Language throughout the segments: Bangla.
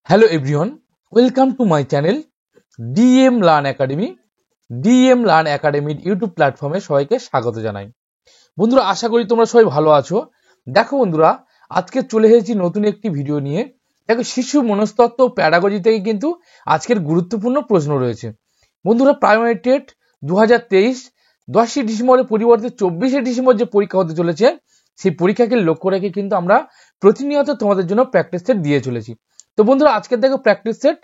Hello everyone, welcome to my channel DM learn academy. DM learn একাডেমির ইউটিউব প্ল্যাটফর্মে সবাইকে স্বাগত জানাই। বন্ধুরা, আশা করি তোমরা সবাই ভালো আছো। দেখো বন্ধুরা, আজকে চলে এসেছি নতুন একটি ভিডিও নিয়ে। দেখো, শিশু মনস্তত্ত্ব প্যাডাগজি থেকে কিন্তু আজকের গুরুত্বপূর্ণ প্রশ্ন রয়েছে। বন্ধুরা, প্রাইমারি টেট 2023 10ই ডিসেম্বরের পরিবর্তে 24শে ডিসেম্বর যে পরীক্ষা হতে চলেছে, সেই পরীক্ষাকে লক্ষ্য রেখে কিন্তু আমরা প্রতিনিয়ত তোমাদের জন্য প্র্যাকটিস সেট দিয়ে চলেছি। তো বন্ধুরা, আজকে দেখো প্র্যাকটিস সেট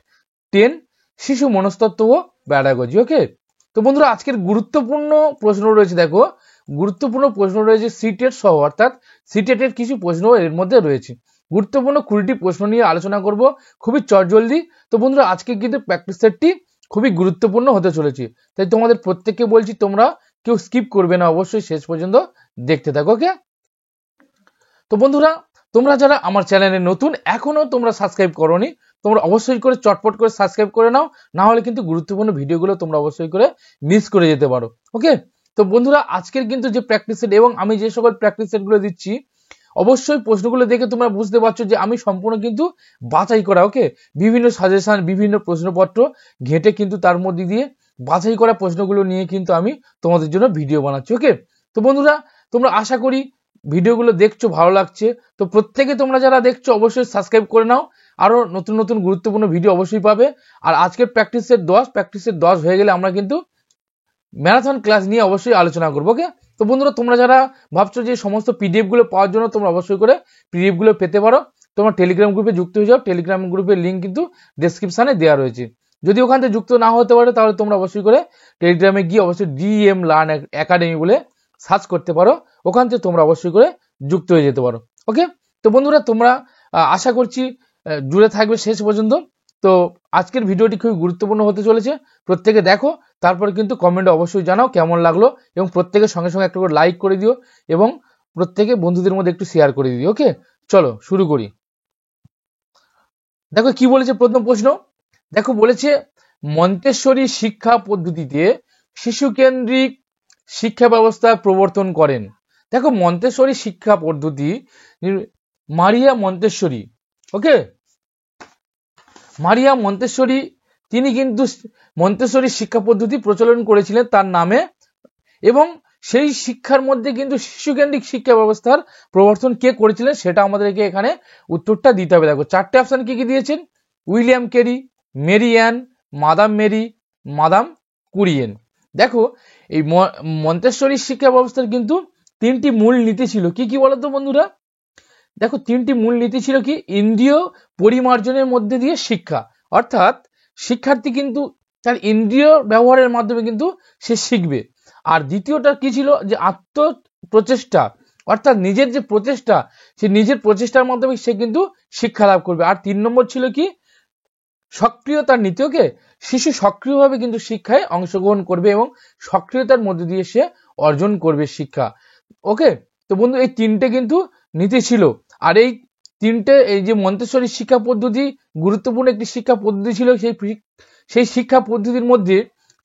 10 শিশু মনস্তত্ত্ব ও প্যাডাগজি। ওকে, তো বন্ধুরা, আজকের গুরুত্বপূর্ণ প্রশ্ন রয়েছে। দেখো, গুরুত্বপূর্ণ প্রশ্ন রয়েছে সিটেট সহ, অর্থাৎ সিটেটের কিছু প্রশ্ন এর মধ্যে রয়েছে। গুরুত্বপূর্ণ 20টি প্রশ্ন নিয়ে আলোচনা করব খুবই চটজলদি। তো বন্ধুরা, আজকে কিন্তু প্র্যাকটিস সেটটি খুবই গুরুত্বপূর্ণ হতে চলেছে, তাই তোমাদের প্রত্যেককে বলছি তোমরা কেউ স্কিপ করবে না, অবশ্যই শেষ পর্যন্ত দেখতে থাকো। ওকে, তো বন্ধুরা, তোমরা যারা আমার চ্যানেলে নতুন, এখনো তোমরা সাবস্ক্রাইব করোনি, তোমরা অবশ্যই করে চটপট করে সাবস্ক্রাইব করে নাও, না হলে কিন্তু গুরুত্বপূর্ণ ভিডিওগুলো তোমরা অবশ্যই করে মিস করে যেতে পারো। ওকে, তো বন্ধুরা, আজকের কিন্তু যে প্র্যাকটিস সেট এবং আমি যে সকল প্র্যাকটিস সেটগুলো দিচ্ছি, অবশ্যই প্রশ্নগুলো দেখে তোমরা বুঝতে পারছো যে আমি সম্পূর্ণ কিন্তু বাছাই করা। ওকে, বিভিন্ন সাজেশন, বিভিন্ন প্রশ্নপত্র ঘেঁটে কিন্তু তার মধ্যে দিয়ে বাছাই করা প্রশ্নগুলো নিয়ে কিন্তু আমি তোমাদের জন্য ভিডিও বানাচ্ছি। ওকে, তো বন্ধুরা, তোমরা আশা করি ভিডিওগুলো দেখছো, ভালো লাগছে। তো প্রত্যেকে তোমরা যারা দেখছো অবশ্যই সাবস্ক্রাইব করে নাও, আরো নতুন নতুন গুরুত্বপূর্ণ ভিডিও অবশ্যই পাবে। আর আজকের প্র্যাকটিস সেট 10 হয়ে গেলে আমরা কিন্তু ম্যারাথন ক্লাস নিয়ে অবশ্যই আলোচনা করবো। ওকে, তো বন্ধুরা, তোমরা যারা ভাবছো যে সমস্ত পিডিএফ গুলো পাওয়ার জন্য, তোমরা অবশ্যই করে পিডিএফ গুলো পেতে পারো। তোমরা টেলিগ্রাম গ্রুপে যুক্ত হয়ে যাও, টেলিগ্রাম গ্রুপের লিঙ্ক কিন্তু ডেসক্রিপশনে দেওয়া রয়েছে। যদি ওখান থেকে যুক্ত না হতে পারো, তাহলে তোমরা অবশ্যই করে টেলিগ্রামে গিয়ে অবশ্যই ডিএম লার্ন একাডেমি বলে সার্চ করতে পারো, ওখান থেকে তোমরা অবশ্যই করে যুক্ত হয়ে যেতে পারো। ওকে, তো বন্ধুরা, তোমরা আশা করছি জুড়ে থাকবে শেষ পর্যন্ত। তো আজকের ভিডিওটি খুবই গুরুত্বপূর্ণ হতে চলেছে, প্রত্যেকে দেখো, তারপরে কিন্তু কমেন্টে অবশ্যই জানাও কেমন লাগলো, এবং প্রত্যেকের সঙ্গে সঙ্গে একটা করে লাইক করে দিও, এবং প্রত্যেকে বন্ধুদের মধ্যে একটু শেয়ার করে দিও। ওকে, চলো শুরু করি। দেখো কি বলেছে প্রথম প্রশ্ন। দেখো বলেছে, মন্তেশ্বরী শিক্ষা পদ্ধতিতে শিশু কেন্দ্রিক শিক্ষা ব্যবস্থা প্রবর্তন করেন। দেখো, মন্তেশ্বরী শিক্ষা পদ্ধতি মারিয়া মন্তেশ্বরী। ওকে, মারিয়া মন্তেশ্বরী, তিনি কিন্তু মন্তেশ্বরী শিক্ষা পদ্ধতি প্রচলন করেছিলেন তার নামে, এবং সেই শিক্ষার মধ্যে কিন্তু শিশু কেন্দ্রিক শিক্ষা ব্যবস্থার প্রবর্তন কে করেছিলেন সেটা আমাদেরকে এখানে উত্তরটা দিতে হবে। দেখো, চারটে অপশন কি কি দিয়েছেন: William Carey, Mary Ann, madam Mary, madam Curie. দেখো, এই মন্তেশ্বরী শিক্ষা ব্যবস্থার কিন্তু তিনটি মূল নীতি ছিল। কি কি বলতো বন্ধুরা? দেখো, তিনটি মূল নীতি ছিল কি: ইন্দ্রিয় পরিমার্জনের মধ্যে দিয়ে শিক্ষা, অর্থাৎ শিক্ষার্থী কিন্তু তার ইন্দ্রিয় ব্যবহারের মাধ্যমে কিন্তু সে শিখবে। আর দ্বিতীয়টা কি ছিল? যে আত্ম প্রচেষ্টা, অর্থাৎ নিজের যে প্রচেষ্টা, সে নিজের প্রচেষ্টার মাধ্যমে সে কিন্তু শিক্ষা লাভ করবে। আর 3 নম্বর ছিল কি? সক্রিয়তার নীতি। ওকে, শিশু সক্রিয়ভাবে কিন্তু শিক্ষায় অংশগ্রহণ করবে এবং সক্রিয়তার মধ্যে দিয়ে সে অর্জন করবে শিক্ষা। ওকে, তো বন্ধু, এই তিনটে কিন্তু নীতি ছিল। আর এই তিনটে, এই যে মন্তেশ্বরী শিক্ষা পদ্ধতি গুরুত্বপূর্ণ একটি শিক্ষা পদ্ধতি ছিল, সেই শিক্ষা পদ্ধতির মধ্যে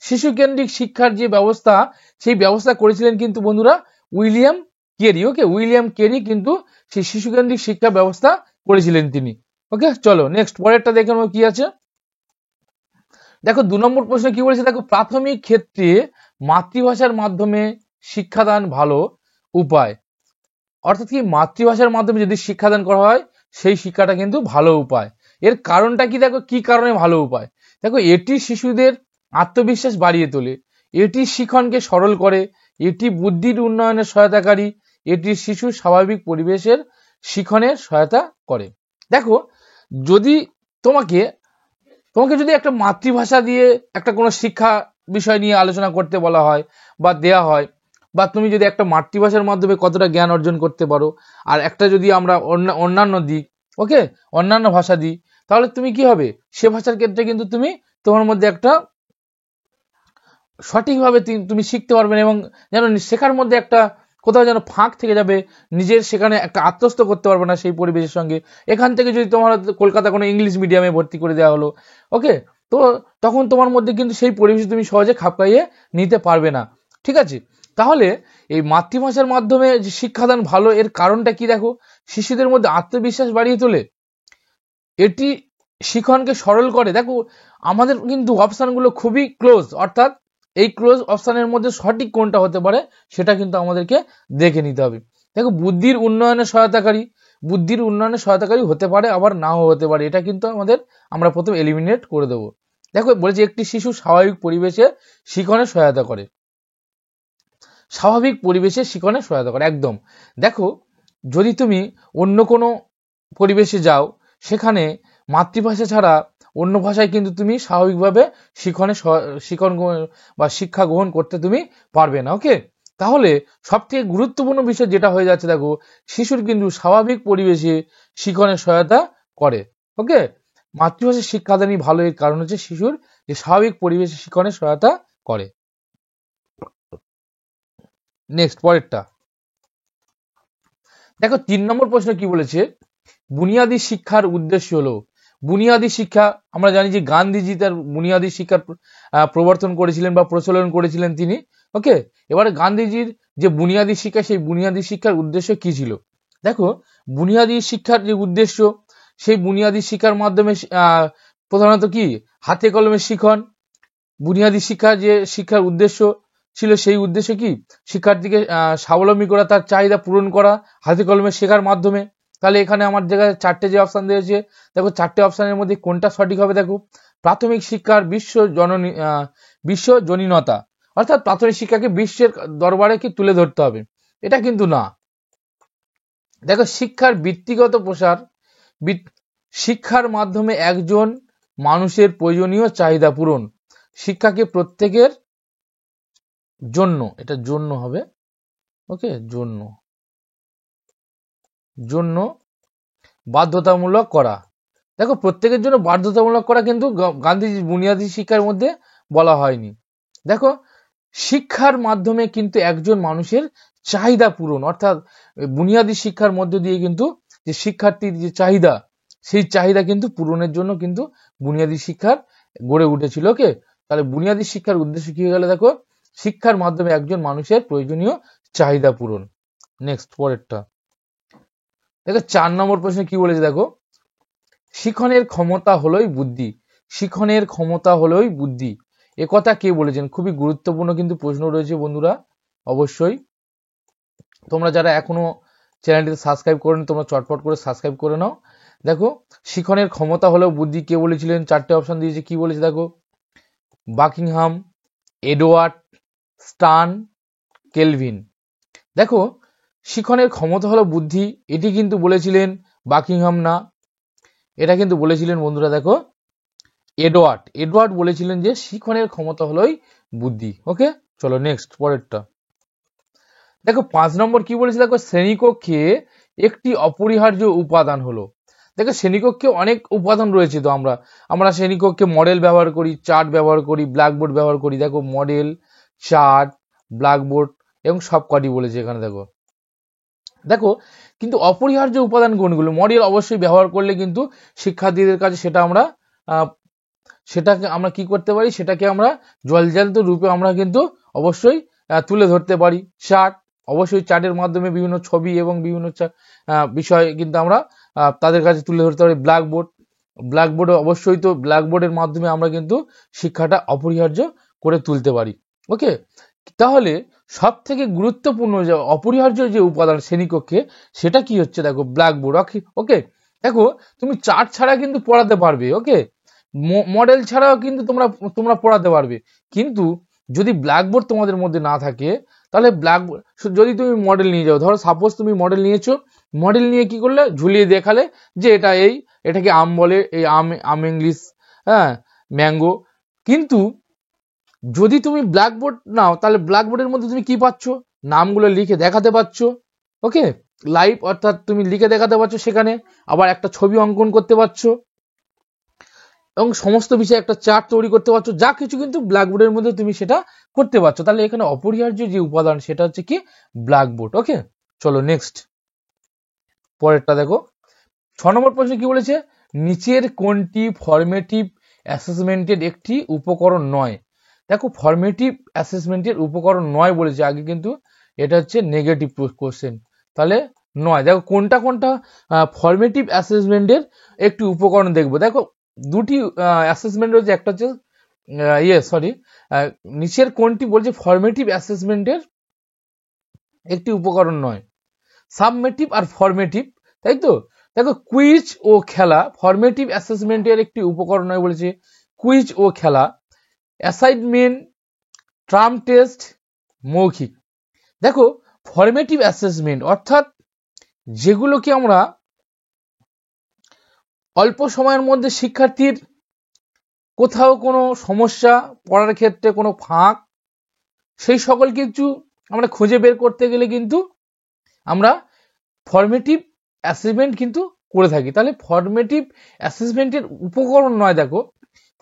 শিশু কেন্দ্রিক শিক্ষার যে ব্যবস্থা, সেই ব্যবস্থা করেছিলেন কিন্তু বন্ধুরা উইলিয়াম কেরি। ওকে, উইলিয়াম কেরি কিন্তু সেই শিশু কেন্দ্রিক শিক্ষা ব্যবস্থা করেছিলেন তিনি। ওকে, চলো নেক্সট পরেরটা দেখে নেবো কি আছে। দেখো 2 নম্বর প্রশ্ন কি বলেছে। দেখো, প্রাথমিক ক্ষেত্রে মাতৃভাষার মাধ্যমে শিক্ষাদান ভালো উপায়, অর্থাৎ কি মাতৃভাষার মাধ্যমে যদি শিক্ষাদান করা হয় সেই শিক্ষাটা কিন্তু ভালো উপায়। এর কারণটা কি? দেখো, কি কারণে ভালো উপায়? দেখো, এটি শিশুদের আত্মবিশ্বাস বাড়িয়ে তোলে, এটি শিক্ষণকে সরল করে, এটি বুদ্ধির উন্নয়নের সহায়তাকারী, এটি শিশুর স্বাভাবিক পরিবেশের শিক্ষণের সহায়তা করে। দেখো, যদি তোমাকে যদি একটা মাতৃভাষা দিয়ে একটা কোনো শিক্ষা বিষয় নিয়ে আলোচনা করতে বলা হয় বা দেয়া হয়, বা তুমি যদি একটা মাতৃভাষার মাধ্যমে কতটা জ্ঞান অর্জন করতে পারো, আর একটা যদি আমরা অন্যান্য দিই, ওকে, অন্যান্য ভাষা দিই, তাহলে তুমি কি হবে? সে ভাষার ক্ষেত্রে কিন্তু তুমি তোমার মধ্যে একটা সঠিকভাবে তুমি শিখতে পারবে না, এবং যেন শেখার মধ্যে একটা কোথাও যেন ফাঁক থেকে যাবে, নিজের সেখানে একটা আত্মস্থ করতে পারবে না সেই পরিবেশের সঙ্গে। এখান থেকে যদি তোমার কলকাতা কোনো ইংলিশ মিডিয়ামে ভর্তি করে দেওয়া হলো, ওকে, তো তখন তোমার মধ্যে কিন্তু সেই পরিবেশে তুমি সহজে খাপ খাইয়ে নিতে পারবে না। ঠিক আছে, তাহলে এই মাতৃভাষার মাধ্যমে যে শিক্ষাদান ভালো, এর কারণটা কি? দেখো, শিশুদের মধ্যে আত্মবিশ্বাস বাড়িয়ে তোলে, এটি শিখনকে সরল করে। দেখো আমাদের কিন্তু অপশানগুলো খুবই ক্লোজ, অর্থাৎ এই ক্লোজ অপশানের মধ্যে সঠিক কোনটা হতে পারে সেটা কিন্তু আমাদেরকে দেখে নিতে হবে। দেখো বুদ্ধির উন্নয়নে সহায়তাকারী হতে পারে, আবার নাও হতে পারে, এটা কিন্তু আমরা প্রথমে এলিমিনেট করে দেবো। দেখো বলেছে একটি শিশু স্বাভাবিক পরিবেশে শিখনে সহায়তা করে, একদম। দেখো যদি তুমি অন্য কোনো পরিবেশে যাও, সেখানে মাতৃভাষা ছাড়া অন্য ভাষায় কিন্তু তুমি স্বাভাবিকভাবে শিক্ষা গ্রহণ করতে তুমি পারবে না। ওকে, তাহলে সব থেকে গুরুত্বপূর্ণ বিষয় যেটা হয়ে যাচ্ছে, দেখো শিশুর কিন্তু স্বাভাবিক পরিবেশে শিখনে সহায়তা করে। ওকে, মাতৃভাষার শিক্ষাদানই ভালো, এর কারণ হচ্ছে শিশুর যে স্বাভাবিক পরিবেশে শিখনে সহায়তা করে। নেক্সট পরেরটা দেখো 3 নম্বর প্রশ্ন কি বলেছে, বুনিয়াদী শিক্ষার উদ্দেশ্য হলো। বুনিয়াদী শিক্ষা আমরা জানি যে গান্ধীজি তার বুনিয়াদী শিক্ষার প্রবর্তন করেছিলেন বা প্রচলন করেছিলেন তিনি। ওকে, এবারে গান্ধীজির যে বুনিয়াদী শিক্ষা, সেই বুনিয়াদী শিক্ষার উদ্দেশ্য কি ছিল? দেখো বুনিয়াদী শিক্ষার যে উদ্দেশ্য, সেই বুনিয়াদী শিক্ষার মাধ্যমে প্রধানত কি হাতে কলমে শিখন। বুনিয়াদী শিক্ষার উদ্দেশ্য ছিল, সেই উদ্দেশ্য কি শিক্ষার্থীকে স্বাবলম্বী করা, তার চাহিদা পূরণ করা হাতে কলমে শেখার মাধ্যমে। তাহলে এখানে আমার জায়গায় 4টে যে অপশন দিয়েছে, দেখো 4টে অপশনের মধ্যে কোনটা সঠিক হবে? দেখো প্রাথমিক শিক্ষার বিশ্বজনীনতা, অর্থাৎ প্রাথমিক শিক্ষাকে বিশ্বের দরবারে কি তুলে ধরতে হবে, এটা কিন্তু না। দেখো শিক্ষার বৃত্তিগত প্রসার, শিক্ষার মাধ্যমে একজন মানুষের প্রয়োজনীয় চাহিদা পূরণ, শিক্ষাকে প্রত্যেকের জন্য, এটা জন্য হবে। ওকে, জন্য বাধ্যতামূলক করা। দেখো প্রত্যেকের জন্য বাধ্যতামূলক করা কিন্তু গান্ধীজি বুনিয়াদী শিক্ষার মধ্যে বলা হয়নি। দেখো শিক্ষার মাধ্যমে কিন্তু একজন মানুষের চাহিদা পূরণ, অর্থাৎ বুনিয়াদী শিক্ষার মধ্য দিয়ে কিন্তু যে শিক্ষার্থীর যে চাহিদা, সেই চাহিদা কিন্তু পূরণের জন্য কিন্তু বুনিয়াদী শিক্ষার গড়ে উঠেছিল। ওকে, তাহলে বুনিয়াদী শিক্ষার উদ্দেশ্য কি হয়ে গেল? দেখো শিক্ষার মাধ্যমে একজন মানুষের প্রয়োজনীয় চাহিদা পূরণ। নেক্সট পরেরটা দেখো 4 নম্বর প্রশ্নে কি বলেছে, দেখো শিখনের ক্ষমতা হলোই বুদ্ধি। শিখনের ক্ষমতা হলোই বুদ্ধি, একথা কে বলেছেন? খুবই গুরুত্বপূর্ণ কিন্তু প্রশ্ন রয়েছে বন্ধুরা। অবশ্যই তোমরা যারা এখনো চ্যানেলটিতে সাবস্ক্রাইব করেন, তোমরা চটপট করে সাবস্ক্রাইব করে নাও। দেখো শিখনের ক্ষমতা হলো বুদ্ধি কে বলেছিলেন? 4টে অপশন দিয়েছে, কি বলেছে দেখো বাকিংহাম, এডওয়ার্ড, স্টার্ন, কেলভিন। দেখো শিখনের ক্ষমতা হলো বুদ্ধি, এটি কিন্তু বলেছিলেন বাকিংহাম না, এটা কিন্তু বলেছিলেন বন্ধুরা দেখো এডওয়ার্ড বলেছিলেন যে শিখনের ক্ষমতা হলোই বুদ্ধি। ওকে, চলো নেক্সট পরেরটা দেখো 5 নম্বর কি বলেছে, দেখো শ্রেণীকক্ষে একটি অপরিহার্য উপাদান হলো। দেখো শ্রেণীকক্ষে অনেক উপাদান রয়েছে, তো আমরা শ্রেণীকক্ষে মডেল ব্যবহার করি, চার্ট ব্যবহার করি, ব্ল্যাকবোর্ড ব্যবহার করি। দেখো মডেল, চার্ট, ব্ল্যাকবোর্ড এবং সব কটি বলেছে এখানে। দেখো কিন্তু অপরিহার্য উপাদান কোনগুলো? মডেল অবশ্যই ব্যবহার করলে কিন্তু শিক্ষার্থীদের কাছে সেটাকে আমরা কি করতে পারি, সেটাকে আমরা জলজান্ত রূপে আমরা কিন্তু অবশ্যই তুলে ধরতে পারি। চার্ট, অবশ্যই চার্টের মাধ্যমে বিভিন্ন ছবি এবং বিভিন্ন বিষয় কিন্তু আমরা তাদের কাছে তুলে ধরতে পারি। ব্ল্যাকবোর্ড অবশ্যই, তো ব্ল্যাকবোর্ডের মাধ্যমে আমরা কিন্তু শিক্ষাটা অপরিহার্য করে তুলতে পারি। ওকে, তাহলে সব থেকে গুরুত্বপূর্ণ যে অপরিহার্য যে উপাদান শ্রেণীকক্ষে, সেটা কি হচ্ছে? দেখো ব্ল্যাকবোর্ড। ওকে, দেখো তুমি চার্ট ছাড়া কিন্তু পড়াতে পারবে, ওকে, মডেল ছাড়াও কিন্তু তোমরা পড়াতে পারবে, কিন্তু যদি ব্ল্যাকবোর্ড তোমাদের মধ্যে না থাকে, তাহলে ব্ল্যাকবোর্ড যদি তুমি মডেল নিয়ে যাও, ধরো সাপোজ তুমি মডেল নিয়েছো, মডেল নিয়ে কি করলে ঝুলিয়ে দেখালে যে এটাকে আম বলে, এই আম ইংলিশ, হ্যাঁ ম্যাঙ্গো। কিন্তু যদি তুমি ব্ল্যাকবোর্ড নাও, তাহলে ব্ল্যাকবোর্ডের মধ্যে তুমি কি পাচ্ছ? নামগুলো লিখে দেখাতে পাচ্ছ। ওকে, লাইভ, অর্থাৎ তুমি লিখে দেখাতে পারছো, সেখানে আবার একটা ছবি অঙ্কন করতে পারছো এবং সমস্ত বিষয়ে একটা চার্ট তৈরি করতে পারছো, যা কিছু কিন্তু ব্ল্যাকবোর্ডের মধ্যে তুমি সেটা করতে পারছো। তাহলে এখানে অপরিহার্য যে উপাদান সেটা হচ্ছে কি ব্ল্যাকবোর্ড। ওকে, চলো নেক্সট পরেরটা দেখো 6 নম্বর প্রশ্ন কি বলেছে, নিচের কোনটি ফরমেটিভ অ্যাসেসমেন্টের একটি উপকরণ নয়? দেখো ফরমেটিভ অ্যাসেসমেন্টের উপকরণ নয় বলেছে আগে, কিন্তু এটা হচ্ছে নেগেটিভ কোশ্চেন, তাহলে নয়। দেখো কোনটা ফরমেটিভ অ্যাসেসমেন্টের একটি উপকরণ দেখবো। দেখো দুটি অ্যাসেসমেন্ট রয়েছে, একটা হচ্ছে নিচের কোনটি বলছে ফরমেটিভ অ্যাসেসমেন্টের একটি উপকরণ নয়? সাবমেটিভ আর ফরমেটিভ, তাই তো? দেখো কুইজ ও খেলা ফরমেটিভ অ্যাসেসমেন্টের একটি উপকরণ নয় বলেছে। কুইজ ও খেলা, অ্যাসাইনমেন্ট, ট্রাম টেস্ট, মৌখিক। দেখো ফরমেটিভ অ্যাসেসমেন্ট অর্থাৎ যেগুলোকে আমরা অল্প সময়ের মধ্যে শিক্ষার্থীর কোথাও কোনো সমস্যা, পড়ার ক্ষেত্রে কোনো ফাঁক, সেই সকল কিছু আমরা খুঁজে বের করতে গেলে কিন্তু আমরা ফরমেটিভ অ্যাসেসমেন্ট কিন্তু করে থাকি। তাহলে ফরমেটিভ অ্যাসেসমেন্টের উপকরণ নয়, দেখো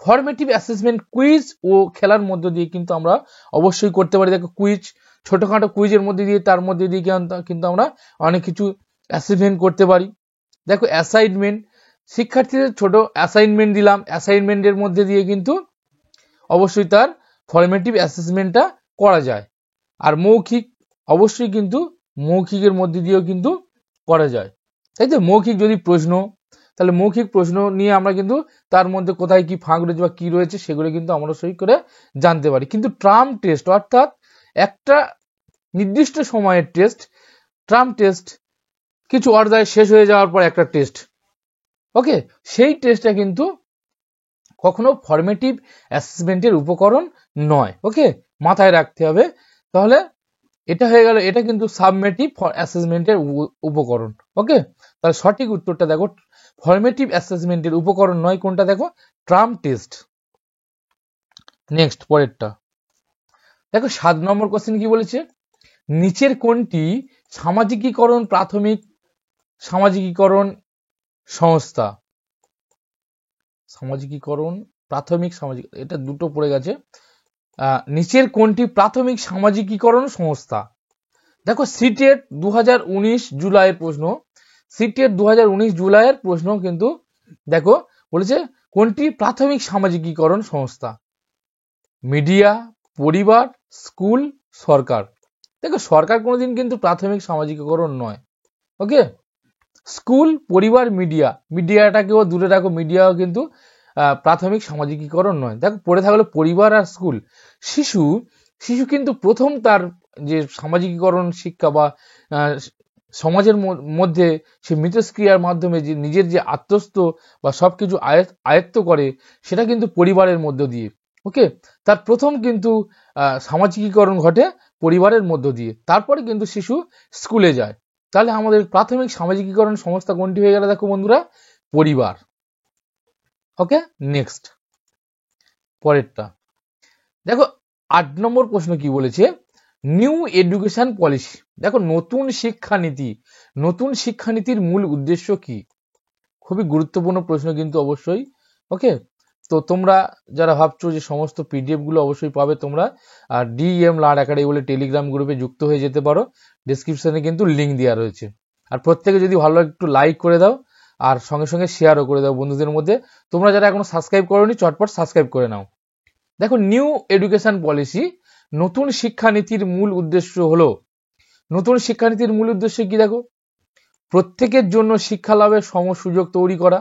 ফরমেটিভ অ্যাসেসমেন্ট কুইজ ও খেলার মধ্য দিয়ে কিন্তু আমরা অবশ্যই করতে পারি। দেখো কুইজ, ছোটখাটো কুইজের মধ্যে দিয়ে, তার মধ্যে দিয়ে কিন্তু আমরা অনেক কিছু অ্যাসেসমেন্ট করতে পারি। দেখো অ্যাসাইনমেন্ট, শিক্ষার্থীদের ছোট অ্যাসাইনমেন্ট দিলাম, অ্যাসাইনমেন্টের মধ্যে দিয়ে কিন্তু অবশ্যই তার ফরমেটিভ অ্যাসেসমেন্টটা করা যায়। আর মৌখিক, অবশ্যই কিন্তু মৌখিকের মধ্যে দিয়েও কিন্তু করা যায়, তাই তো? মৌখিক যদি প্রশ্ন, তাহলে মৌখিক প্রশ্ন নিয়ে আমরা কিন্তু তার মধ্যে কোথায় কি ফাঁক রয়েছে বা কি রয়েছে সেগুলো কিন্তু আমরা সই করে জানতে পারি। কিন্তু ট্রাম টেস্ট অর্থাৎ একটা নির্দিষ্ট সময়ের টেস্ট, ট্রাম টেস্ট কিছু অধ্যায় শেষ হয়ে যাওয়ার পর একটা টেস্ট, ওকে, সেই টেস্টটা কিন্তু কখনো ফরমেটিভ অ্যাসেসমেন্টের উপকরণ নয়, ওকে, মাথায় রাখতে হবে। তাহলে এটা হয়ে গেল, এটা কিন্তু সাবমেটিভ অ্যাসেসমেন্টের উপকরণ, ওকে। তাহলে সঠিক উত্তরটা দেখো ফরমেটিভ অ্যাসেসমেন্টের উপকরণ নয়, কোনটা দেখো? Tram test. নেক্সট পরেরটা দেখো, 7 নম্বর কোশ্চেন কি বলেছে? নিচের কোনটি সামাজিকীকরণ প্রাথমিক সামাজিকীকরণ সংস্থা? সামাজিকীকরণ প্রাথমিক সামাজিক, এটা দুটো পড়ে গেছে। নিচের কোনটি প্রাথমিক সামাজিকীকরণ সংস্থা? দেখো সিটেট 2019 জুলাইয়ের প্রশ্ন, সিটেট 2019 জুলাইয়ের প্রশ্ন কিন্তু দেখো বলেছে কোনটি প্রাথমিক সামাজিকীকরণ সংস্থা? মিডিয়া, পরিবার, স্কুল, সরকার। দেখো সরকার কোনোদিন কিন্তু প্রাথমিক সামাজিকীকরণ নয়, ওকে। স্কুল, পরিবার, মিডিয়া, মিডিয়াটাকেও দূরে রাখো, মিডিয়াও কিন্তু প্রাথমিক সামাজিকীকরণ নয়। দেখো পড়ে থাকলো পরিবার আর স্কুল। শিশু কিন্তু প্রথম তার যে সামাজিকীকরণ শিক্ষা বা সমাজের মধ্যে সে মিথস্ক্রিয়ার মাধ্যমে যে নিজের যে আত্মস্থ বা সবকিছু আয়ত্ত করে, সেটা কিন্তু পরিবারের মধ্য দিয়ে, ওকে। তার প্রথম কিন্তু সামাজিকীকরণ ঘটে পরিবারের মধ্য দিয়ে, তারপরে কিন্তু শিশু স্কুলে যায়। তাহলে আমাদের প্রাথমিক সামাজিকীকরণ সংস্থা কোনটি হয়ে গেল? দেখো বন্ধুরা, পরিবার, ওকে। নেক্সট পরেরটা দেখো, 8 নম্বর প্রশ্ন কি বলেছে? New education policy. দেখো নতুন শিক্ষানীতি, নতুন শিক্ষানীতির মূল উদ্দেশ্য কি? খুবই গুরুত্বপূর্ণ প্রশ্ন কিন্তু অবশ্যই, ওকে। তো তোমরা যারা ভাবছো যে সমস্ত পিডিএফ গুলো অবশ্যই পাবে তোমরা, আর ডিএম লার্ন একাডেমি বলে টেলিগ্রাম গ্রুপে যুক্ত হয়ে যেতে পারো, ডেসক্রিপশনে কিন্তু লিঙ্ক দেওয়া রয়েছে। আর প্রত্যেকে যদি ভালো লাগে একটু লাইক করে দাও, আর সঙ্গে সঙ্গে শেয়ারও করে দাও বন্ধুদের মধ্যে। তোমরা যারা এখনো সাবস্ক্রাইব করোনি চটপট সাবস্ক্রাইব করে নাও। দেখো নিউ এডুকেশন পলিসি, নতুন শিক্ষানীতির মূল উদ্দেশ্য হলো, নতুন শিক্ষানীতির মূল উদ্দেশ্য কি? দেখো প্রত্যেকের জন্য শিক্ষা লাভের সম সুযোগ তৈরি করা,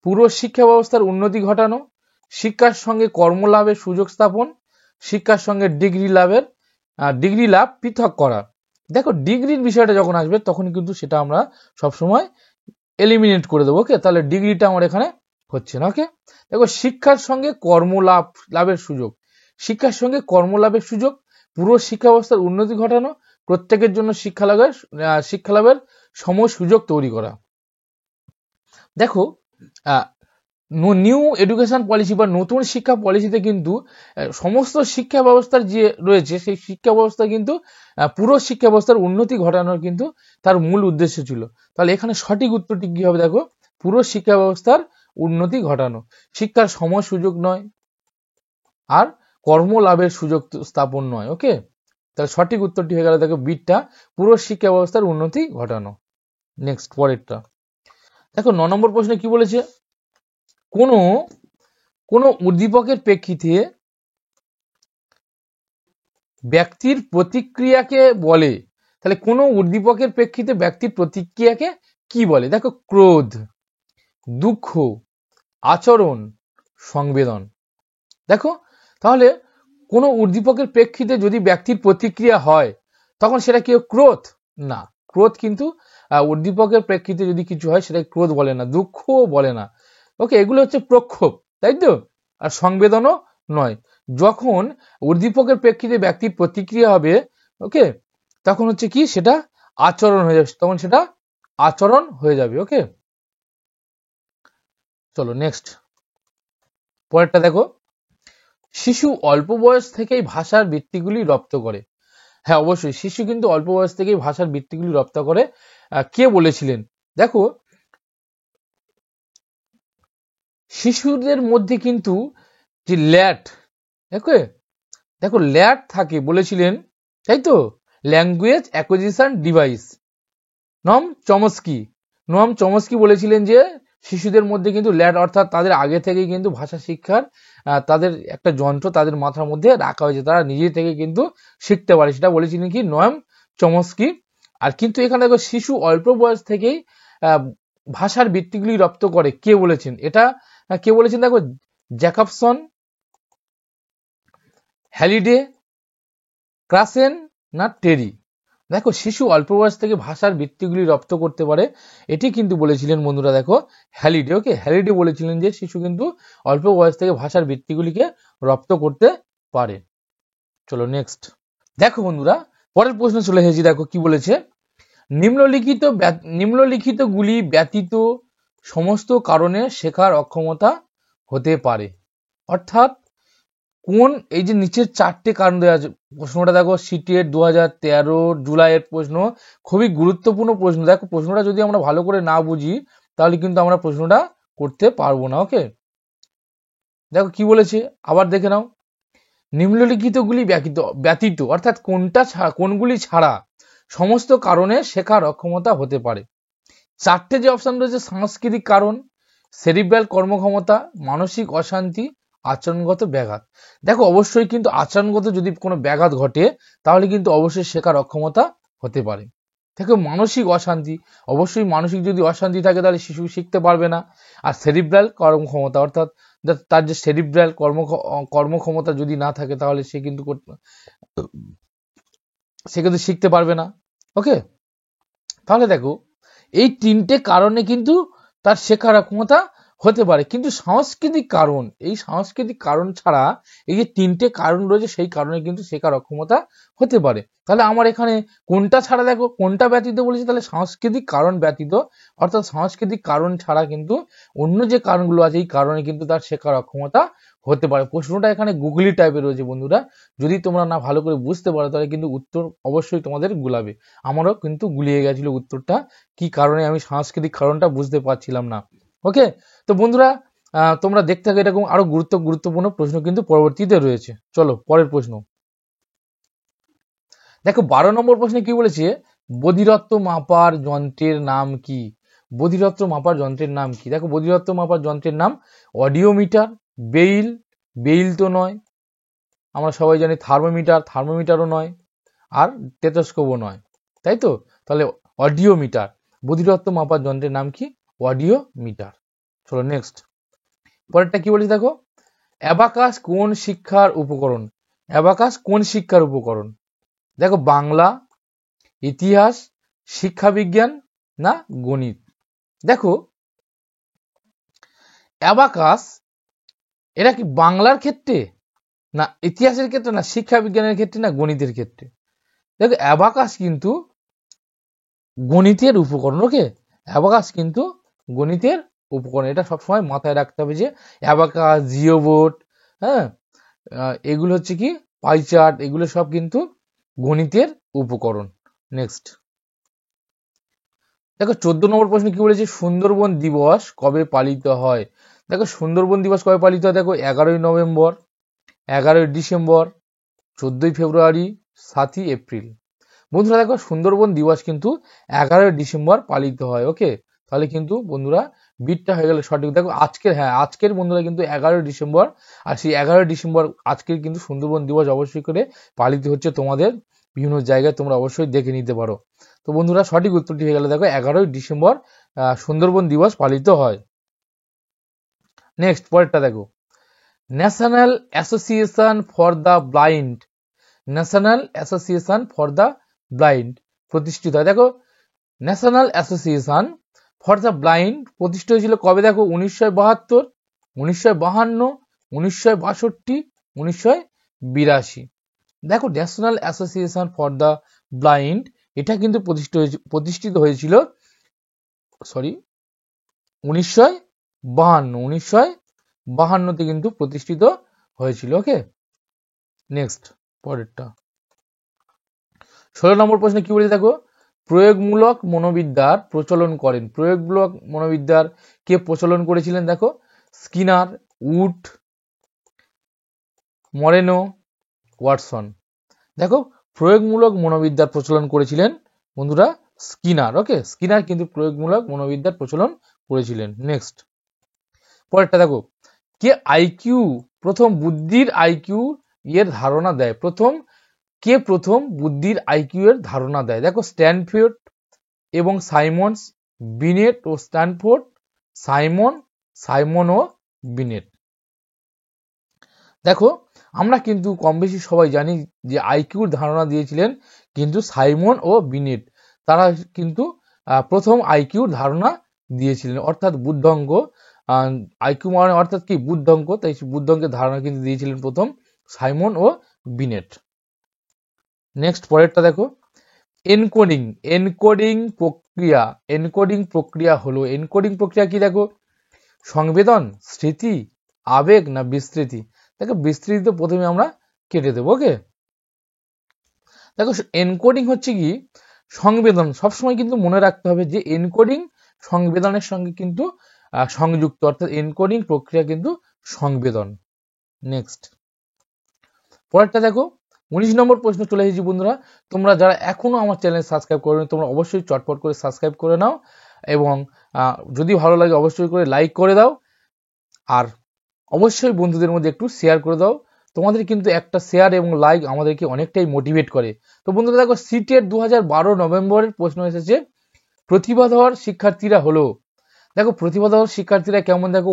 পুরো শিক্ষা ব্যবস্থার উন্নতি ঘটানো, শিক্ষার সঙ্গে কর্মলাভের সুযোগ স্থাপন, শিক্ষার সঙ্গে ডিগ্রি লাভ পৃথক করা। দেখো ডিগ্রির বিষয়টা যখন আসবে তখন কিন্তু সেটা আমরা সবসময় এলিমিনেট করে দেবো, ওকে। তাহলে ডিগ্রিটা আমার এখানে হচ্ছে না, ওকে। দেখো শিক্ষার সঙ্গে লাভের সুযোগ, শিক্ষার সঙ্গে কর্মলাভের সুযোগ, পুরো শিক্ষা ব্যবস্থার উন্নতি ঘটানো, প্রত্যেকের জন্য শিক্ষা লাভের সম সুযোগ তৈরি করা। দেখো নিউ এডুকেশন পলিসি বা নতুন শিক্ষা পলিসিতে কিন্তু সমস্ত শিক্ষা ব্যবস্থার যে রয়েছে সেই শিক্ষা ব্যবস্থা কিন্তু পুরো শিক্ষা ব্যবস্থার উন্নতি ঘটানোর কিন্তু তার মূল উদ্দেশ্য ছিল। তাহলে এখানে সঠিক উত্তরটি কি হবে? দেখো পুরো শিক্ষা ব্যবস্থার উন্নতি ঘটানো, শিক্ষার সম সুযোগ নয়, আর কর্মলাভের সুযোগ স্থাপন নয়, ওকে। তাহলে সঠিক উত্তরটি হয়ে গেল দেখো বিটটা, পুরো শিক্ষা ব্যবস্থার উন্নতি ঘটানো। নেক্সট পরেরটা দেখো, 9 নম্বর প্রশ্নে কি বলেছে? কোন উদ্দীপকের প্রেক্ষিতে ব্যক্তির প্রতিক্রিয়াকে বলে। তাহলে কোন উদ্দীপকের প্রেক্ষিতে ব্যক্তির প্রতিক্রিয়াকে কি বলে? দেখো ক্রোধ, দুঃখ, আচরণ, সংবেদন। দেখো তাহলে কোনো উদ্দীপকের প্রেক্ষিতে যদি ব্যক্তির প্রতিক্রিয়া হয় তখন সেটা কি ক্রোধ? না, ক্রোধ কিন্তু উদ্দীপকের প্রেক্ষিতে যদি কিছু হয় সেটা ক্রোধ বলে না, দুঃখও বলে না। ওকে, এগুলো হচ্ছে প্রক্ষোভ, তাই তো? আর সংবেদনও নয়। যখন উদ্দীপকের প্রেক্ষিতে ব্যক্তির প্রতিক্রিয়া হবে, ওকে, তখন হচ্ছে কি সেটা আচরণ হয়ে যাবে, তখন সেটা আচরণ হয়ে যাবে। ওকে, চলো নেক্সট, পরেরটা দেখো। শিশু অল্প বয়স থেকেই ভাষার বৃত্তিগুলি রপ্ত করে। হ্যাঁ, অবশ্যই শিশু কিন্তু অল্প বয়স থেকেই ভাষার বৃত্তিগুলি রপ্ত করে। কে বলেছিলেন? দেখো শিশুদের মধ্যে কিন্তু যে ল্যাট, দেখো ল্যাট থাকে বলেছিলেন, তাই তো? Language acquisition device. Noam Chomsky বলেছিলেন যে শিশুদের মধ্যে কিন্তু ল্যাট অর্থাৎ তাদের আগে থেকেই কিন্তু ভাষা শিক্ষার তাদের একটা যন্ত্র তাদের মাথার মধ্যে রাখা হয়েছে, তারা নিজে থেকে কিন্তু শিখতে পারে, সেটা বলেছিলেন কি নোয়াম চমস্কি। আর কিন্তু এখানে দেখো শিশু অল্প বয়স থেকেই ভাষার বৃত্তিগুলি রপ্ত করে, কে বলেছেন এটা? কে বলেছেন? দেখো জ্যাকবসন, হ্যালিডে, ক্রাসেন না টেরি। দেখো শিশু অল্প বয়স থেকে ভাষার বৃত্তিগুলি রপ্ত করতে পারে, এটি কিন্তু বলেছিলেন বন্ধুরা দেখো হ্যালিডে। ওকে, হ্যালিডে বলেছিলেন যে শিশু কিন্তু অল্প বয়স থেকে ভাষার বৃত্তিগুলিকে রপ্ত করতে পারে। চলো নেক্সট, দেখো বন্ধুরা পরের প্রশ্ন চলে এসেছি। দেখো কি বলেছে, নিম্নলিখিত গুলি ব্যতীত সমস্ত কারণে শেখার অক্ষমতা হতে পারে। অর্থাৎ কোন, এই যে নিচের চারটে কারণ দেওয়া আছে, প্রশ্নটা দেখো সিটেট 2013 জুলাইয়ের প্রশ্ন, খুবই গুরুত্বপূর্ণ প্রশ্ন। দেখো প্রশ্নটা যদি আমরা ভালো করে না বুঝি তাহলে কিন্তু আমরা প্রশ্নটা করতে পারবো না। ওকে, দেখো কি বলেছে আবার দেখে নাও। নিম্নলিখিতগুলি ব্যতীত অর্থাৎ কোনগুলি ছাড়া সমস্ত কারণে শেখার অক্ষমতা হতে পারে। চারটে যে অপশন রয়েছে, সাংস্কৃতিক কারণ, সেরিব্রাল কর্মক্ষমতা, মানসিক অশান্তি, আচরণগত ব্যাঘাত। দেখো অবশ্যই কিন্তু আচরণগত যদি কোনো ব্যাঘাত ঘটে তাহলে কিন্তু অবশ্যই শেখার অক্ষমতা হতে পারে। দেখো মানসিক অশান্তি, অবশ্যই মানসিক যদি অশান্তি থাকে তাহলে শিশু শিখতে পারবে না। আর সেরিব্রাল কর্মক্ষমতা অর্থাৎ তার যে সেরিব্রাল কর্মক্ষমতা যদি না থাকে তাহলে সে কিন্তু শিখতে পারবে না। ওকে, তাহলে দেখো এই তিনটে কারণে কিন্তু তার শেখার ক্ষমতা হতে পারে, কিন্তু সাংস্কৃতিক কারণ, এই সাংস্কৃতিক কারণ ছাড়া এই যে তিনটে কারণ রয়েছে সেই কারণে কিন্তু শেখার অক্ষমতা হতে পারে। তাহলে আমার এখানে কোনটা ছাড়া, দেখো কোনটা ব্যতীত বলেছে, তাহলে সাংস্কৃতিক কারণ ব্যতীত, অর্থাৎ সাংস্কৃতিক কারণ ছাড়া কিন্তু অন্য যে কারণগুলো আছে এই কারণে কিন্তু তার শেখার অক্ষমতা হতে পারে। প্রশ্নটা এখানে গুগলি টাইপের রয়েছে বন্ধুরা, যদি তোমরা না ভালো করে বুঝতে পারো তাহলে কিন্তু উত্তর অবশ্যই তোমাদের গুলাবে। আমারও কিন্তু গুলিয়ে গেছিল উত্তরটা, কি কারণে আমি সাংস্কৃতিক কারণটা বুঝতে পারছিলাম না। ওকে, তো বন্ধুরা তোমরা দেখতে থাকো, এরকম আরো গুরুত্বপূর্ণ প্রশ্ন কিন্তু পরবর্তীতে রয়েছে। চলো পরের প্রশ্ন দেখো। 12 নম্বর প্রশ্নে কি বলেছে, বধিরত্ব মাপার যন্ত্রের নাম কি? বধিরত্ব মাপার যন্ত্রের নাম কি? দেখো বধিরত্ব মাপার যন্ত্রের নাম অডিওমিটার, বেইল তো নয়, আমরা সবাই জানি থার্মোমিটারও নয়, আর টেটোস্কোপও নয়, তাই তো? তাহলে অডিওমিটার, বধিরত্ব মাপার যন্ত্রের নাম কি? অডিওমিটার। চলো নেক্সট, পরেরটা কি বলেছে দেখো, অ্যাবাকাস কোন শিক্ষার উপকরণ? অ্যাবাকাস কোন শিক্ষার উপকরণ? দেখো বাংলা, ইতিহাস, শিক্ষা বিজ্ঞান না গণিত। দেখো অ্যাবাকাস এটা কি বাংলার ক্ষেত্রে না ইতিহাসের ক্ষেত্রে না শিক্ষা বিজ্ঞানের ক্ষেত্রে না গণিতের ক্ষেত্রে? দেখো অ্যাবাকাস কিন্তু গণিতের উপকরণ। ওকে, অ্যাবাকাস কিন্তু গণিতের উপকরণ, এটা সবসময় মাথায় রাখতে হবে যে অ্যাবাকাস, জিওবোর্ড, হ্যাঁ, এগুলো হচ্ছে কি পাই চার্ট, এগুলো সব কিন্তু গণিতের উপকরণ। নেক্সট দেখো 14 নম্বর প্রশ্ন কি বলেছে, সুন্দরবন দিবস কবে পালিত হয়? দেখো সুন্দরবন দিবস কবে পালিত হয়, দেখো 11ই নভেম্বর, 11ই ডিসেম্বর, 14ই ফেব্রুয়ারি, 7ই এপ্রিল। বন্ধুরা দেখো সুন্দরবন দিবস কিন্তু 11ই ডিসেম্বর পালিত হয়। ওকে, তাহলে কিন্তু বন্ধুরা বিটটা হয়ে গেল সঠিক। দেখো আজকের বন্ধুরা কিন্তু 11ই ডিসেম্বর, আর সেই 11ই ডিসেম্বর আজকের কিন্তু সুন্দরবন দিবস অবশ্যই করে পালিত হচ্ছে তোমাদের বিভিন্ন জায়গায়, তোমরা অবশ্যই দেখে নিতে পারো। তো বন্ধুরা সঠিক উত্তরটি হয়ে গেল দেখো 11ই ডিসেম্বর সুন্দরবন দিবস পালিত হয়। নেক্সট পরেরটা দেখো, national association for the blind, national association for the blind প্রতিষ্ঠিত হয়। দেখো national association for the blind প্রতিষ্ঠিত হয়েছিল কবে? দেখো 1972, 1952, 1962, 1982। দেখো national association for the blind এটা কিন্তু প্রতিষ্ঠিত হয়েছিল 1952 কিন্তু প্রতিষ্ঠিত হয়েছিল। ওকে, নেক্সট পরেরটা 16 নম্বর প্রশ্নে কি বলেছে দেখো, প্রয়োগমূলক মনোবিদ্যার প্রচলন করেন। প্রয়োগমূলক মনোবিদ্যার কে প্রচলন করেছিলেন? দেখো স্কিনার, উড, মরেনো, ওয়াটসন। দেখো প্রয়োগমূলক মনোবিদ্যার প্রচলন করেছিলেন বন্ধুরা স্কিনার। ওকে, স্কিনার কিন্তু প্রয়োগমূলক মনোবিদ্যার প্রচলন করেছিলেন। নেক্সট পরেরটা দেখো, কে আইকিউ প্রথম বুদ্ধির আইকিউ এর ধারণা দেয়? কে প্রথম বুদ্ধির আইকিউ এর ধারণা দেয়? দেখো স্ট্যানফোর্ড এবং সাইমন্স, বিনেট ও স্ট্যানফোর্ড, সাইমন ও বিনেট। দেখো আমরা কিন্তু কম বেশি সবাই জানি যে আইকিউর ধারণা দিয়েছিলেন কিন্তু সাইমন ও বিনেট। তারা কিন্তু প্রথম আইকিউর ধারণা দিয়েছিলেন, অর্থাৎ বুদ্ধাঙ্ক। আইকিউ মানে অর্থাৎ কি? বুদ্ধাঙ্ক। তাই বুদ্ধাঙ্কের ধারণা কিন্তু দিয়েছিলেন প্রথম সাইমন ও বিনেট। নেক্সট পরেরটা দেখো, এনকোডিং প্রক্রিয়া হলো, এনকোডিং প্রক্রিয়া কি? দেখো সংবেদন, স্মৃতি, আবেগ না বিস্তৃতি? দেখো বিস্তৃতি তো প্রথমে আমরা কেটে দেবো। ওকে, দেখো এনকোডিং হচ্ছে কি সংবেদন। সবসময় কিন্তু মনে রাখতে হবে যে এনকোডিং সংবেদনের সঙ্গে কিন্তু সংযুক্ত, অর্থাৎ এনকোডিং প্রক্রিয়া কিন্তু সংবেদন। নেক্সট পরেরটা দেখো 19 নম্বর প্রশ্ন চলে এসেছি বন্ধুরা। তোমরা যারা এখনো আমার চ্যানেল সাবস্ক্রাইব করোনি তোমরা অবশ্যই চটপট করে সাবস্ক্রাইব করে নাও এবং যদি ভালো লাগে অবশ্যই করে লাইক করে দাও, আর অবশ্যই বন্ধুদের মধ্যে একটু শেয়ার করে দাও। তোমাদের কিন্তু একটা শেয়ার এবং লাইক আমাদেরকে অনেকটাই মোটিভেট করে। তো বন্ধুরা দেখো সিটেট 2012 নভেম্বরের প্রশ্ন এসেছে, প্রতিভাধর শিক্ষার্থীরা হলো। দেখো প্রতিভাধর শিক্ষার্থীরা কেমন? দেখো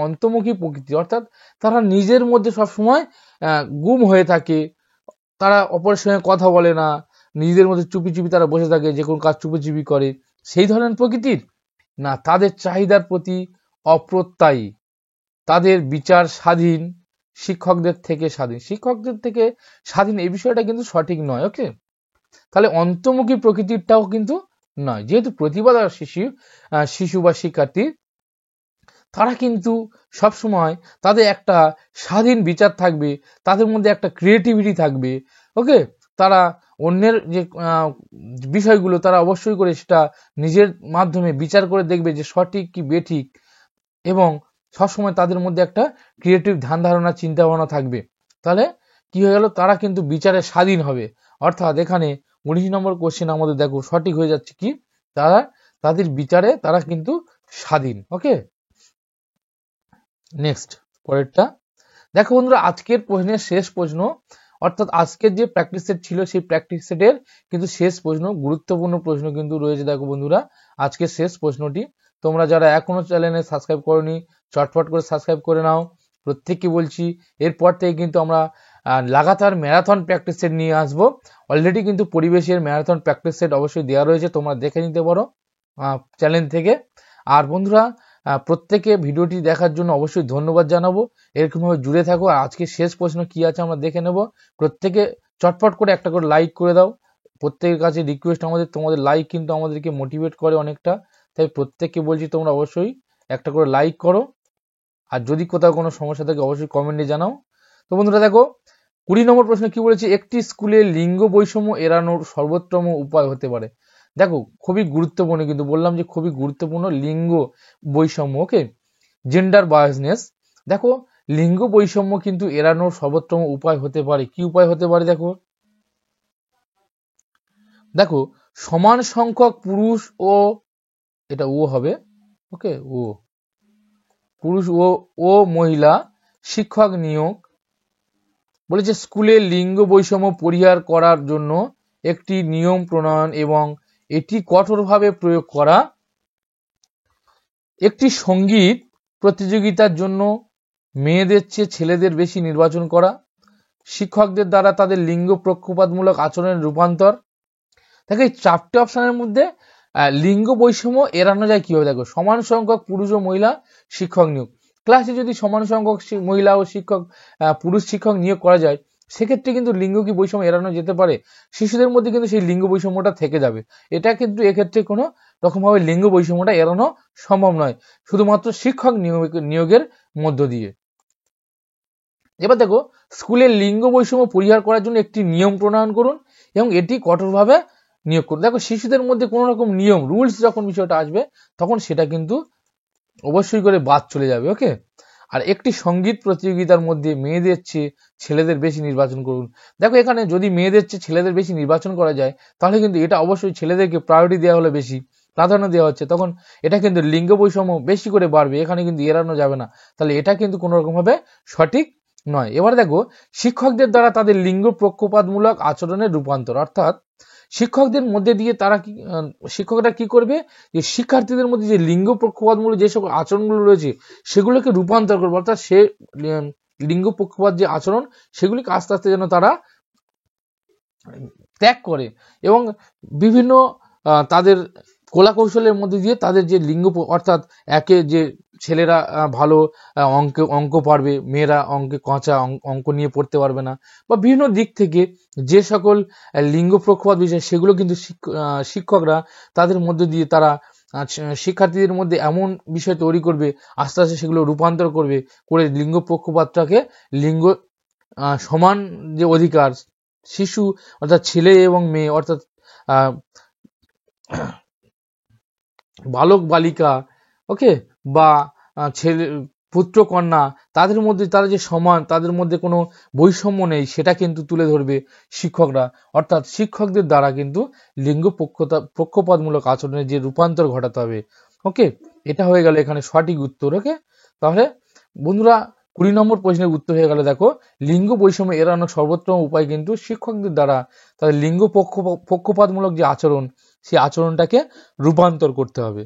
অন্তর্মুখী প্রকৃতি, অর্থাৎ তারা নিজের মধ্যে সবসময় গুম হয়ে থাকে, তারা অপরের সঙ্গে কথা বলে না, নিজেদের মধ্যে চুপি চুপি তারা বসে থাকে, যে কোনো কাজ চুপি চুপি করে, সেই ধরনের প্রকৃতির না। তাদের চাহিদার প্রতি অপ্রত্যয়ী, তাদের বিচার স্বাধীন, শিক্ষকদের থেকে স্বাধীন এই বিষয়টা কিন্তু সঠিক নয়। ওকে, তাহলে অন্তর্মুখী প্রকৃতিরটাও কিন্তু নয়। যেহেতু প্রতিভাধর শিশু বা শিক্ষার্থী, তারা কিন্তু সবসময় তাদের একটা স্বাধীন বিচার থাকবে, তাদের মধ্যে একটা ক্রিয়েটিভিটি থাকবে। ওকে, তারা অন্যের যে বিষয়গুলো তারা অবশ্যই করে সেটা নিজের মাধ্যমে বিচার করে দেখবে যে সঠিক কি বেঠিক, এবং সবসময় তাদের মধ্যে একটা ক্রিয়েটিভ ধ্যান ধারণা চিন্তা ভাবনা থাকবে। তাহলে কি হয়ে গেল? তারা কিন্তু বিচারে স্বাধীন হবে। অর্থাৎ এখানে 19 নম্বর কোশ্চেন আমাদের দেখো সঠিক হয়ে যাচ্ছে কি, তাদের বিচারে তারা কিন্তু স্বাধীন। ওকে, নেক্সট পরেরটা দেখো বন্ধুরা, আজকের প্রশ্নের শেষ প্রশ্ন, অর্থাৎ আজকের যে প্র্যাকটিস সেট ছিল সেই প্র্যাকটিস সেটের কিন্তু শেষ প্রশ্ন, গুরুত্বপূর্ণ প্রশ্ন কিন্তু রয়েছে। দেখো বন্ধুরা আজকের শেষ প্রশ্নটি, তোমরা যারা এখনো চ্যানেলে সাবস্ক্রাইব করোনি চটপট করে সাবস্ক্রাইব করে নাও। প্রত্যেককে বলছি এরপর থেকে কিন্তু আমরা লাগাতার ম্যারাথন প্র্যাকটিস সেট নিয়ে আসবো। অলরেডি কিন্তু পরিবেশের ম্যারাথন প্র্যাকটিস সেট অবশ্যই দেওয়া রয়েছে, তোমরা দেখে নিতে পারো চ্যানেল থেকে। আর বন্ধুরা প্রত্যেকে ভিডিওটি দেখার জন্য অবশ্যই ধন্যবাদ জানাবো। এরকমভাবে জুড়ে থাকো। আর আজকে শেষ প্রশ্ন কি আছে আমরা দেখে নেব। প্রত্যেকে চটপট করে একটা করে লাইক করে দাও। প্রত্যেকের কাছে রিকোয়েস্ট তোমাদের লাইক কিন্তু আমাদেরকে মোটিভেট করে অনেকটা, তাই প্রত্যেককে বলছি তোমরা অবশ্যই একটা করে লাইক করো। আর যদি কোথাও কোনো সমস্যা থাকে অবশ্যই কমেন্টে জানাও। তো বন্ধুরা দেখো 20 নম্বর প্রশ্ন কি বলেছে, একটি স্কুলে লিঙ্গ বৈষম্য এড়ানোর সর্বোত্তম উপায় হতে পারে। দেখো খুবই গুরুত্বপূর্ণ, কিন্তু বললাম যে খুবই গুরুত্বপূর্ণ লিঙ্গ বৈষম্য। ওকে, জেন্ডার বায়াসনেস। দেখো লিঙ্গ বৈষম্য কিন্তু এড়ানোর সর্বোত্তম উপায় হতে পারে। কি উপায় হতে পারে? দেখো সমান সংখ্যক পুরুষ ও, এটা ও হবে, ওকে, পুরুষ ও মহিলা শিক্ষক নিয়োগ। বলেছে স্কুলে লিঙ্গ বৈষম্য পরিহার করার জন্য একটি নিয়ম প্রণয়ন এবং এটি কঠোরভাবে প্রয়োগ করা। একটি সঙ্গীত প্রতিযোগিতার জন্য মেয়েদের চেয়ে ছেলেদের বেশি নির্বাচন করা, শিক্ষকদের দ্বারা তাদের লিঙ্গ পক্ষপাতমূলক আচরণের রূপান্তর। দেখো এই 4টে অপশনের মধ্যে লিঙ্গ বৈষম্য এড়ানো যায় কিভাবে? দেখো, সমান সংখ্যক পুরুষ ও মহিলা শিক্ষক নিয়োগ। ক্লাসে যদি সমান সংখ্যক মহিলা ও পুরুষ শিক্ষক নিয়োগ করা যায়, সেক্ষেত্রে কিন্তু লিঙ্গ কি বৈষম্য এড়ানো যেতে পারে। শিশুদের মধ্যে কিন্তু সেই লিঙ্গ বৈষম্যটা থেকে যাবে। এটা কিন্তু এক্ষেত্রে কোনো রকমভাবে লিঙ্গ বৈষম্যটা এড়ানো সম্ভব নয়, শুধুমাত্র শিক্ষক নিয়োগের মধ্য দিয়ে। এবার দেখো, স্কুলের লিঙ্গ বৈষম্য পরিহার করার জন্য একটি নিয়ম প্রণয়ন করুন এবং এটি কঠোরভাবে নিয়োগ করুন। দেখো, শিশুদের মধ্যে কোনো রকম নিয়ম রুলস যখন বিষয়টা আসবে, তখন সেটা কিন্তু অবশ্যই করে বাদ চলে যাবে। ওকে। আর একটি সঙ্গীত প্রতিযোগিতার মধ্যে মেয়েদের চেয়ে ছেলেদের বেশি নির্বাচন করুন। দেখো, এখানে যদি মেয়েদের চেয়ে ছেলেদের বেশি নির্বাচন করা যায়, তাহলে কিন্তু এটা অবশ্যই ছেলেদেরকে প্রায়োরিটি দেওয়া হলে বেশি প্রাধান্য দেওয়া হচ্ছে, তখন এটা কিন্তু লিঙ্গ বৈষম্য বেশি করে বাড়বে, এখানে কিন্তু এড়ানো যাবে না। তাহলে এটা কিন্তু কোনো রকম ভাবে সঠিক নয়। এবার দেখো, শিক্ষকদের দ্বারা তাদের লিঙ্গ পক্ষপাতমূলক আচরণের রূপান্তর, অর্থাৎ শিক্ষকদের মধ্যে দিয়ে শিক্ষকরা কি করবে, যে শিক্ষার্থীদের মধ্যে যে লিঙ্গ পক্ষপাতমূলক যে সকল আচরণগুলো রয়েছে সেগুলোকে রূপান্তর করবে, অর্থাৎ সে লিঙ্গ পক্ষপাত যে আচরণ সেগুলিকে আস্তে আস্তে যেন তারা ত্যাগ করে এবং বিভিন্ন তাদের কলা কৌশলের মধ্যে দিয়ে তাদের যে লিঙ্গ, অর্থাৎ একে যে ছেলেরা ভালো অঙ্ক পারবে, মেয়েরা অঙ্কে কাঁচা অঙ্ক নিয়ে পড়তে পারবে না, বা বিভিন্ন দিক থেকে যে সকল লিঙ্গ পক্ষপাত বিষয় সেগুলো কিন্তু শিক্ষকরা তাদের মধ্যে দিয়ে তারা শিক্ষার্থীদের মধ্যে এমন বিষয় তৈরি করবে, আস্তে আস্তে সেগুলো রূপান্তর করবে করে লিঙ্গ পক্ষপাতটাকে লিঙ্গ সমান যে অধিকার শিশু, অর্থাৎ ছেলে এবং মেয়ে, অর্থাৎ বালক বালিকা, ওকে, বা ছেলে পুত্র কন্যা, তাদের মধ্যে তারা যে সমান, তাদের মধ্যে কোনো বৈষম্য নেই, সেটা কিন্তু তুলে ধরবে শিক্ষকরা। অর্থাৎ শিক্ষকদের দ্বারা কিন্তু লিঙ্গ পক্ষপাতমূলক আচরণের যে রূপান্তর ঘটাতে হবে। ওকে, এটা হয়ে গেল এখানে সঠিক উত্তর। ওকে, তাহলে বন্ধুরা 20 নম্বর প্রশ্নের উত্তর হয়ে গেল, দেখো, লিঙ্গ বৈষম্য এড়ানোর সর্বোত্তম উপায় কিন্তু শিক্ষকদের দ্বারা তাদের লিঙ্গ পক্ষপাতমূলক যে আচরণ, সেই আচরণটাকে রূপান্তর করতে হবে।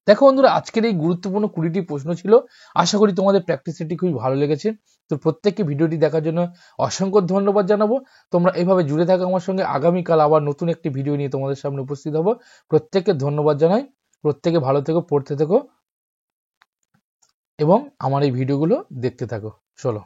দেখো বন্ধুরা, আজকের এই গুরুত্বপূর্ণ 20টি প্রশ্ন ছিল। আশা করি তোমাদের প্র্যাকটিস সেটটি খুবই ভালো লেগেছে। তো প্রত্যেককে ভিডিওটি দেখার জন্য অসংখ্য ধন্যবাদ জানাবো। তোমরা এইভাবে জুড়ে থাকো আমার সঙ্গে। আগামীকাল আবার নতুন একটি ভিডিও নিয়ে তোমাদের সামনে উপস্থিত হব। প্রত্যেককে ধন্যবাদ জানাই। প্রত্যেকে ভালো থেকো, পড়তে থেকো এবং আমার এই ভিডিওগুলো দেখতে থাকো। চলো।